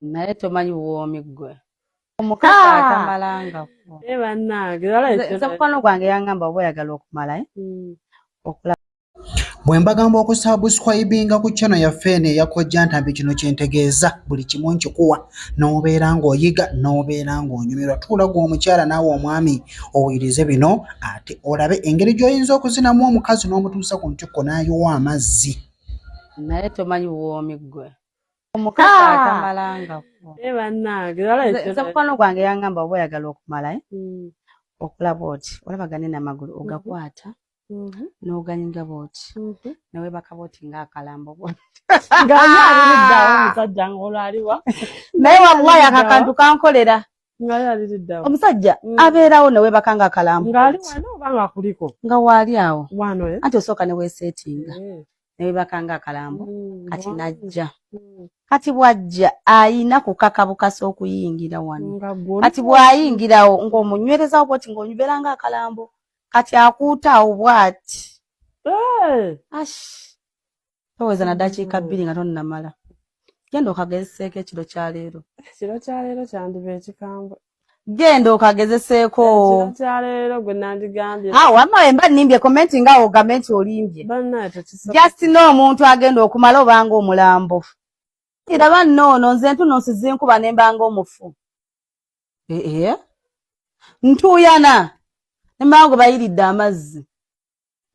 naye tomanyi buwoomi ggwe. Omukazi atamalanga ko. Nze mukwano gwange yangamba oba oyagala okumala okulaba. Bwe mbagamba okusubscribinga ku channel yaffe eno eya Kkojja Ntambi, kino kyentegeeza buli kimu nkikuwa n'obeera ng'oyiga n'obeera ng'onyumirwa. Tuula gwe omukyala naawe omwami owulirize bino ate olabe engeri gy'oyinza okuzinamu omukazi n'omutuusa ku ntikko n'ayiwa amazzi. Naye tomanyi buwoomi ggwe. Omukazi atamalanga ko. Nze mukwano gwange yangamba oba oyagala okumala okulaba oti olabagane n'amagulu ogakwata n'oganyiga bwoti newebaka bwoti ng'akalambo bwoti naye wallahi akakantu kankolera omusajja abeerawo newebaka ng'akalambo nga waali awo anti osooka neweeseetinga newebaka ng'akalambo kati najja kati bwajja ayina kukaka bukasa okuyingira wano kati bw'ayingirawo ng'omunywerezawo bwoti ng'onyubera ng'akalambo kati akuutaawo bw'ati toweza na dakiika 2 nga tonnamala. Genda okagezeseeko ekiro kya leero. Ekiro kya leero kyandiba ekikambwe. Genda okagezeseeko. Ekiro kya leero gwe nandigambye. Wamma wemba nnimbye komenti nga ogambe nti olimbye. Just n'omuntu agenda okumala obanga omulambo. Iraba nnoono nze ntuno nsize nkuba ne mbanga omufu. Ntuyana. Nembango bayiridde amazzi.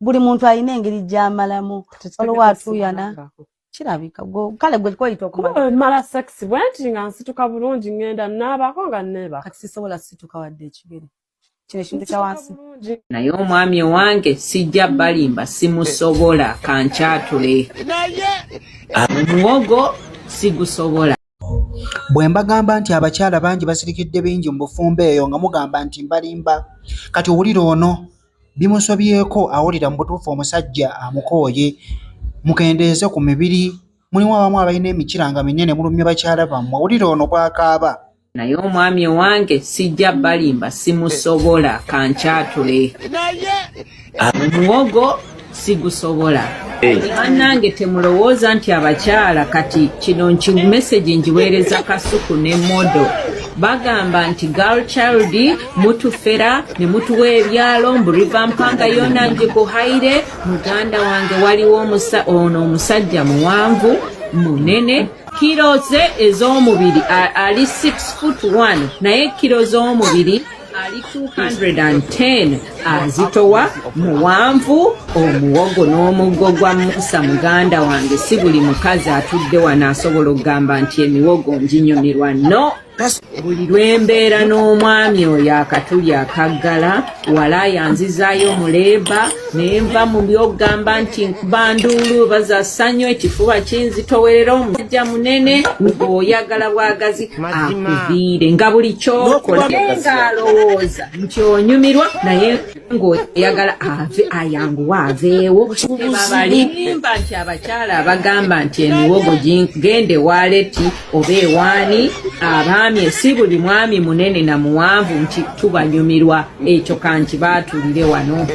Buli muntu alina engeri gy'amalamu. Olwo atuyana. Kirabika kale gwe koyita okumala. Mala sex bwenti nga nsituka bulungi ngenda naabako nga neeba. Kati sisobola situka wadde ekigere. Kino ekintu kya wansi. Naye omwami wange sijja balimba simusobola kankyatule. Muwogo sigusobola. Bwe mbagamba nti abakyala bangi basirikidde bingi mu bufumbo eyo nga mugamba nti mbalimba. Kati owulira ono bimusobyeko awulira mu butuufu omusajja amukooye. Mukendeeze ku mibiri mulimu abamu abalina emikira nga minene mulumye bakyala bammwe. Owulira ono bw'akaaba. Naye omwami wange sijja balimba simusobola kankyatule. Muwogo sigusobola. Annange temulowooza nti abakyala kati kino message njiweereza Kasuku ne Modo. Bagamba nti girl child mutufera ne mutuwa ebyalo mbu River Mpanga yona nje kuhaire. Muganda wange waliwo omusajja muwanvu munene kilo ze ez'omubiri ali 6'1" naye kilo z'omubiri ali 210 azitowa muwanvu omuwogo n'omuggo gwa Musa. Muganda wange si buli mukazi atudde wano asobola okugamba nti emiwogo nginyumirwa. No, buli lwembeera n'omwami oyo akatuli akaggala wala yanzizaayo muleeba nenva mu byokugamba nti nkubanduulu bazassanyo ekifuba kinzitowerera omusajja munene ng'oyagala bwagazi akuviire nga buli kyokola ng'alowooza nti onyumirwa naye ng'oyagala ave ayanguwa aveewo. Babalimba nti abakyala abagamba nti emiwogo gende waleti oba ewaani abaami si buli mwami munene na muwanvu nti tubanyumirwa. Ekyo kanki baatulire wano.